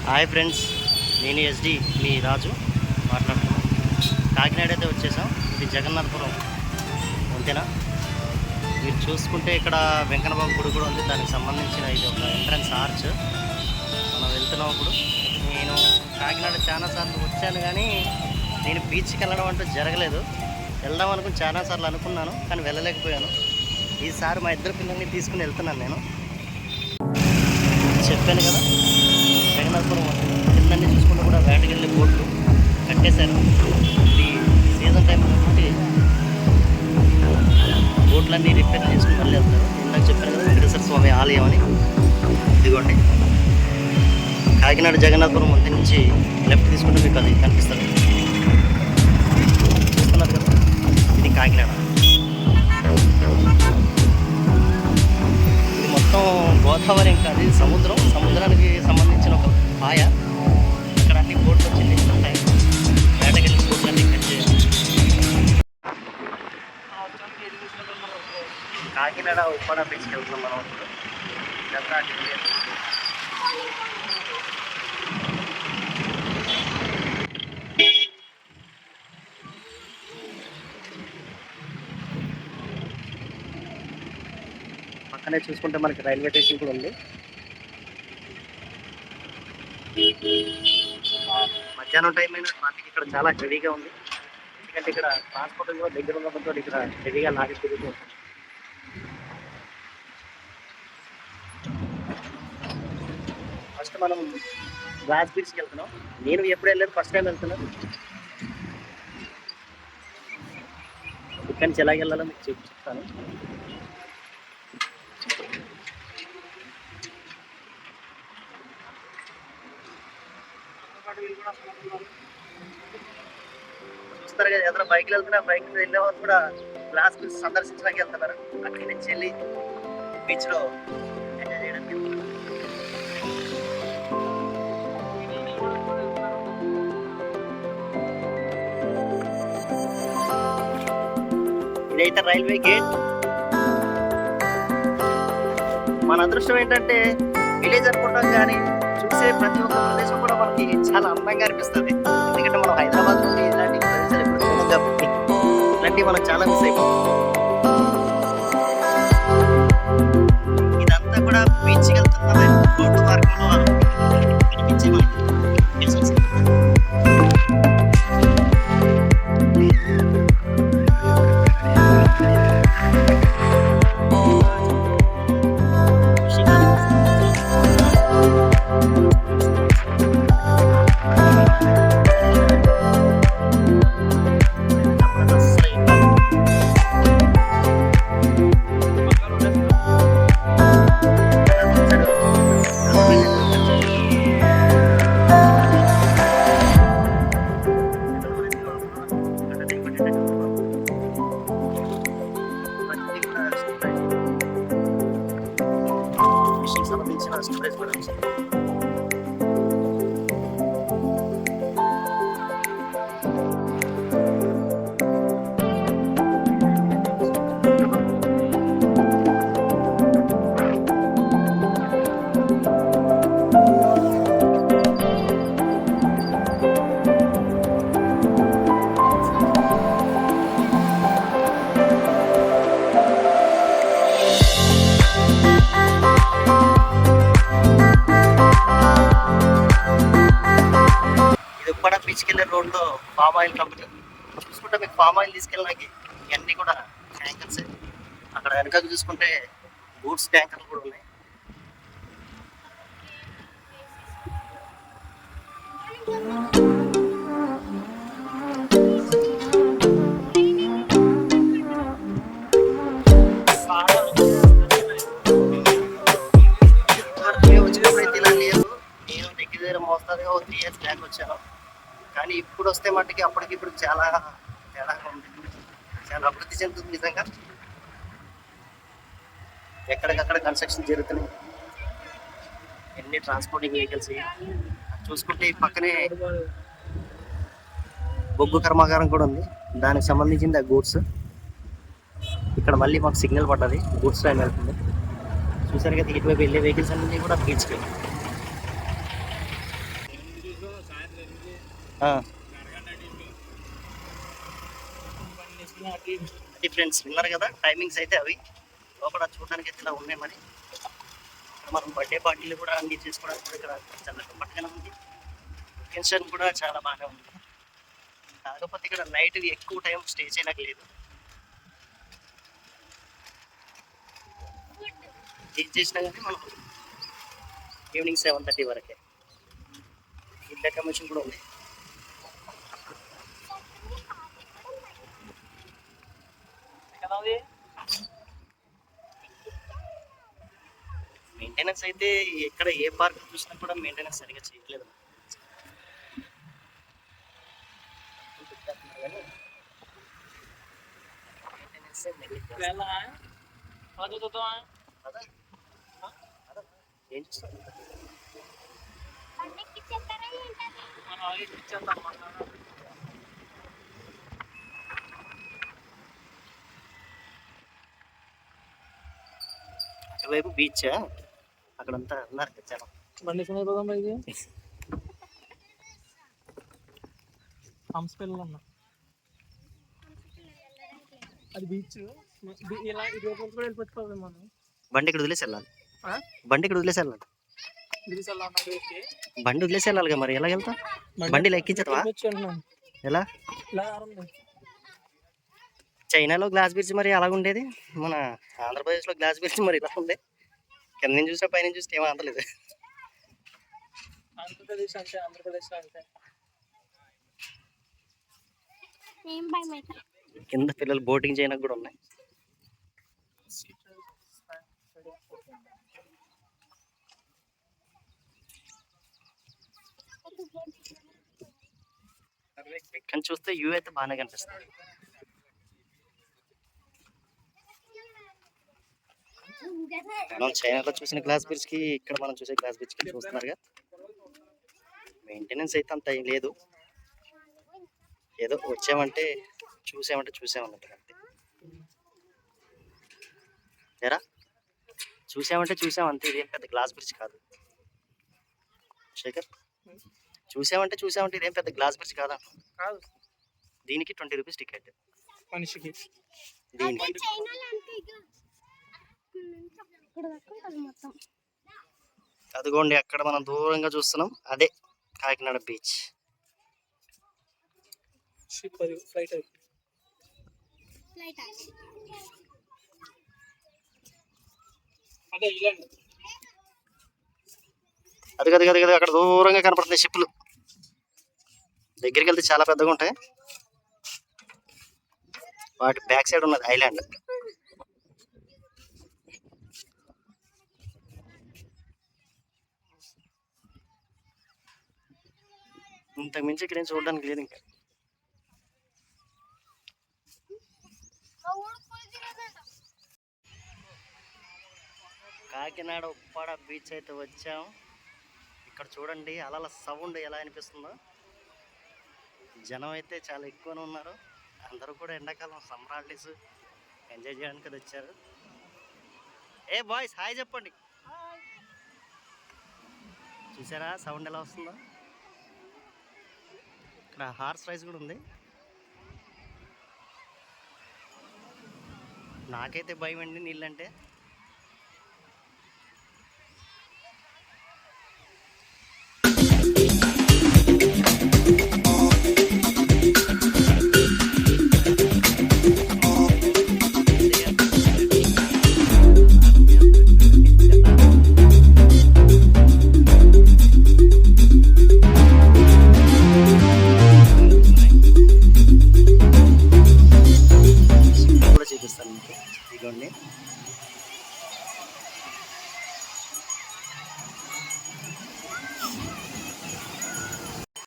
Hi friends, నేను SD మీ రాజు మాట్లాడుతున్నాను. కాకినాడ అయితే వచ్చేసాం. ఇది జగన్నాథపురం అంతేనా? మీరు చూసుకుంటే ఇక్కడ వెంకన్నబాబు గుడి కూడా ఉంది. దానికి సంబంధించిన ఇది ఒక ఎంట్రన్స్ ఆర్చ్. మనం వెళ్తున్నాం ఇప్పుడు. నేను కాకినాడ చాలాసార్లు వచ్చాను, కానీ నేను బీచ్కి వెళ్ళడం అంటూ జరగలేదు. వెళ్దాం అనుకుని చాలాసార్లు అనుకున్నాను, కానీ వెళ్ళలేకపోయాను. ఈసారి మా ఇద్దరు పిల్లల్ని తీసుకుని వెళ్తున్నాను. నేను చెప్పాను కదా, జగన్నాథపురం కిందన్నీ చూసుకుంటూ కూడా వేటకెళ్ళి బోట్లు కట్టేశారు. ఇది సీజన్ టైం కాబట్టి బోట్లన్నీ రిపేర్ చేసుకుని మళ్ళీ వెళ్తారు. ఇందాక చెప్పాను కదా, వెంకటేశ్వర స్వామి ఆలయం అని. ఇదిగోండి, కాకినాడ జగన్నాథపురం మంది నుంచి లెఫ్ట్ తీసుకుంటే మీకు అది కనిపిస్తుంది. చూస్తున్నారు కదా, ఇది కాకినాడ. ఇది మొత్తం గోదావరి, ఇంకా అది సముద్రానికి సంబంధించిన ఒక పాయ. ఇక్కడ అన్ని బోట్లు వచ్చి ఉంటాయి. వేటకెళ్ళి బోట్లన్నీ కట్ చేయాలి. కాకినాడ ఉప్పాడ బీచ్కి వెళ్తున్నాం మనం ఇప్పుడు. పక్కనే చూసుకుంటే మనకి రైల్వే స్టేషన్ కూడా ఉంది. మధ్యాహ్నం టైం అయినా ట్రాఫిక్ ఇక్కడ చాలా హెవీగా ఉంది. ఎందుకంటే ఇక్కడ ట్రాన్స్పోర్ట్ కూడా దగ్గర ఉండడంతో ఇక్కడ హెవీగా లారీ తిరుగుతూ ఉంటుంది. ఫస్ట్ మనం గ్లాస్ బీచ్కి వెళ్తున్నాం. నేను ఎప్పుడు వెళ్ళలేదు, ఫస్ట్ టైం వెళ్తున్నాను. ఇక్కడి నుంచి ఎలాగ వెళ్ళాలో మీకు చెప్తాను. చూస్తారు కదా, ఎదురు బైక్లు వెళ్తున్నా, బైక్ మీద వెళ్ళే వాళ్ళు కూడా గ్లాస్ బీచ్ సందర్శించడానికి వెళ్తున్నారు. అక్కడి నుంచి వెళ్ళి బీచ్లో ఎంజాయ్ చేయడానికి వెళ్తున్నారు. ఇదైతే రైల్వే గేట్. మన అదృష్టం ఏంటంటే విలేజ్ అనుకుంటాం, కానీ చూసే ప్రతి ఒక్క ప్రదేశం కూడా మనకి చాలా అందంగా అనిపిస్తుంది. ఎందుకంటే మనం హైదరాబాద్ నుండి ఇలాంటి ప్రదేశాలు ఎప్పుడు చూడం కాబట్టి ఇలాంటివి మనకు చాలా మిస్ అయిపోతుంది. ఇదంతా కూడా బీచ్కి వెళ్తున్న రోడ్డు మార్గంలో కనిపించే మనకి సంబంధించిన స్టోరేజ్ కూడా ఉంది. బీచ్కి వెళ్ళే రోడ్లో పామ్ ఆయిల్ కంపెనీ చూసుకుంటే మీకు పామ్ ఆయిల్ తీసుకెళ్ళడానికి ఇవన్నీ కూడా ట్యాంకర్స్. అక్కడ వెనక చూసుకుంటే గూడ్స్ ట్యాంకర్లు కూడా ఉన్నాయి. వచ్చినప్పుడైతే ఇలా లేదు. నేను దగ్గర దగ్గర మోస్తారుగా 3 years బ్యాక్ వచ్చాను, కానీ ఇప్పుడు వస్తే మట్టుకి అప్పటికిప్పుడు చాలా తేడాగా ఉంది. చాలా అభివృద్ధి చెందుతుంది నిజంగా. ఎక్కడికక్కడ కన్స్ట్రక్షన్ జరుగుతున్నాయి, ఎన్ని ట్రాన్స్పోర్టింగ్ వెహికల్స్. చూసుకుంటే ఈ పక్కనే బొగ్గు కర్మాగారం కూడా ఉంది, దానికి సంబంధించింది ఆ గూడ్స్. ఇక్కడ మళ్ళీ మాకు సిగ్నల్ పడ్డది, గూడ్స్ ట్రైన్ వెళ్తుంది. చూసారు కదా, ఇటువైపు వెళ్ళే వెహికల్స్ అన్నీ కూడా బీచ్కి. అది ఫ్రెండ్స్ విన్నారు కదా, టైమింగ్స్ అయితే అవి. లోపల చూడడానికి అయితే ఇలా ఉన్నాయి. మరి ఇక్కడ మనం బర్త్డే పార్టీలు కూడా అన్ని చేసుకోవడానికి కూడా ఇక్కడ చాలా కంఫర్ట్గానే ఉంది. లొకేషన్ కూడా చాలా బాగానే ఉంది. కాకపోతే ఇక్కడ నైట్ ఎక్కువ టైం స్టే చేయడానికి లేదు. ఏం చేసినా కానీ మనం ఈవినింగ్ 7:30 వరకే. ఇల్లు అకామిడేషన్ కూడా ఉంది. మెయింటెనెన్స్ అయితే ఎక్కడ ఏ పార్క్ చూసినా కూడా మెయింటెనెన్స్ సరిగా చేయట్లేదు. ఏం చూస్తారు అటువైపు బీచ్, అక్కడంతా ఉన్నారు జనం. అది బీచ్. ఇలా ఇది కూడా వెళ్ళిపోతుంది. మనం బండి ఇక్కడ వదిలేసి వెళ్ళాలి. బండి ఇక్కడ వదిలేసి వెళ్ళాలి. బండి వదిలేసి వెళ్ళాలిగా, మరి ఎలా వెళ్తా? బండిలో ఎక్కించవా? ఎలా? చైనాలో గ్లాస్ బ్రిడ్జ్ మరి అలాగ ఉండేది, మన ఆంధ్రప్రదేశ్లో గ్లాస్ బ్రిడ్జ్ మరి ఇలా ఉంది. కింద నుంచి చూస్తే పైన చూస్తే ఏమో అందలేదు. ఆంధ్రప్రదేశ్ అంటే ఆంధ్రప్రదేశ్ అంటే కింద పిల్లలు బోటింగ్ చేయడానికి కూడా ఉన్నాయి. కానీ చూస్తే వ్యూ అయితే బాగానే కనిపిస్తుంది. మనం చైనాలో చూసిన గ్లాస్ బ్రిడ్జ్ కి ఇక్కడ మనం చూసే గ్లాస్ బ్రిడ్జ్ కి చూస్తున్నారుగా, మెయింటెనెన్స్ అయితే అంత ఏం లేదు. ఏదో వచ్చామంటే చూసామన్నట్టు అంతే. ఎరా చూసామంటే చూసాం అంతే. ఇదేం పెద్ద గ్లాస్ బ్రిడ్జ్ కాదు శేఖర్. చూసామంటే ఇదేం పెద్ద గ్లాస్ బ్రిడ్జ్ కాదా? కాదు. దీనికి 20 రూపీస్ టికెట్ మనిషికి. దీనికి అదిగోండి అక్కడ మనం దూరంగా చూస్తున్నాం, అదే కాకినాడ బీచ్. అది అక్కడ దూరంగా కనపడుతున్నాయి షిప్లు. దగ్గరికి వెళ్తే చాలా పెద్దగా ఉంటాయి. వాటి బ్యాక్ సైడ్ ఉన్నది ఐలాండ్. ఇంతకు మించి ఇక్కడ ఏం చూడడానికి లేదు. ఇంకా కాకినాడ ఉప్పాడ బీచ్ అయితే వచ్చాం. ఇక్కడ చూడండి అలల సౌండ్ ఎలా అనిపిస్తుందో. జనం అయితే చాలా ఎక్కువనే ఉన్నారు. అందరూ కూడా ఎండాకాలం సమ్మర్ హాలిడేస్ ఎంజాయ్ చేయడానికి వచ్చారు. ఏ బాయ్స్ హాయ్ చెప్పండి. చూసారా సౌండ్ ఎలా వస్తుందో? ఇక్కడ హార్స్ రైస్ కూడా ఉంది. నాకైతే భయం అండి నీళ్ళంటే. చూపిస్తాను మీకు. ఇదిగోండి